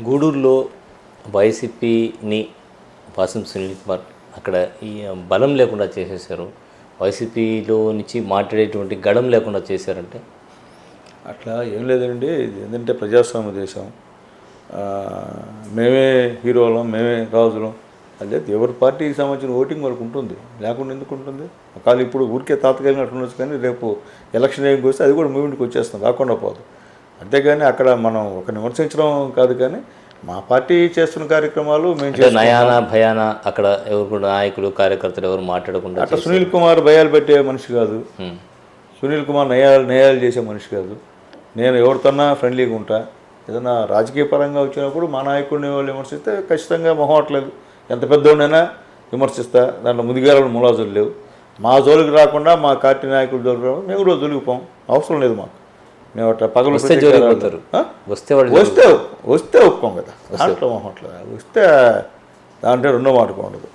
గూడూరులో వైసీపీని వాసం సునీల్ కుమార్ అక్కడ ఈ బలం లేకుండా చేసేసారు. వైసీపీలో నుంచి మాట్లాడేటువంటి గడం లేకుండా చేశారంటే అట్లా ఏం లేదండి. ఇది ఏంటంటే ప్రజాస్వామ్య దేశం. మేమే హీరోలం, మేమే రాజులం. అదే ఎవరి పార్టీకి సంబంధించిన ఓటింగ్ వరకు ఉంటుంది, లేకుండా ఎందుకు ఉంటుంది? ఒకవేళ ఇప్పుడు ఊరికే తాతకాలిగా ఉండొచ్చు, కానీ రేపు ఎలక్షన్ ఏం వస్తే అది కూడా మూమెంట్కి వచ్చేస్తాం, రాకుండా పోదు. అంతేగాని అక్కడ మనం ఒక విమర్శించడం కాదు, కానీ మా పార్టీ చేస్తున్న కార్యక్రమాలు మేము అంటే నయానా భయానా అక్కడ ఎవరు కూడా నాయకులు కార్యకర్తలు ఎవరు మాట్లాడకుండా అట్లా సునీల్ కుమార్ భయాలు పెట్టే మనిషి కాదు. సునీల్ కుమార్ నయాలు చేసే మనిషి కాదు. నేను ఎవరితోన్నా ఫ్రెండ్లీగా ఉంటా. ఏదైనా రాజకీయ పరంగా వచ్చినప్పుడు మా నాయకుడిని వాళ్ళు విమర్శిస్తే ఖచ్చితంగా మొహమట్లేదు, ఎంత పెద్దోడైనా విమర్శిస్తా. దాంట్లో ముదిగాలను ములాజులు లేవు. మా జోలికి రాకుండా మా పార్టీ నాయకుల జోలికి రాకుండా మేము కూడా జోలికిపోం, అవసరం లేదు మాకు. మేము అట్లా పగలు వస్తే వస్తే ఒప్పుకోం కదా. దాంట్లో మొహమట్లేదు. వస్తే దాంట్లో రెండో మాట ఉండదు.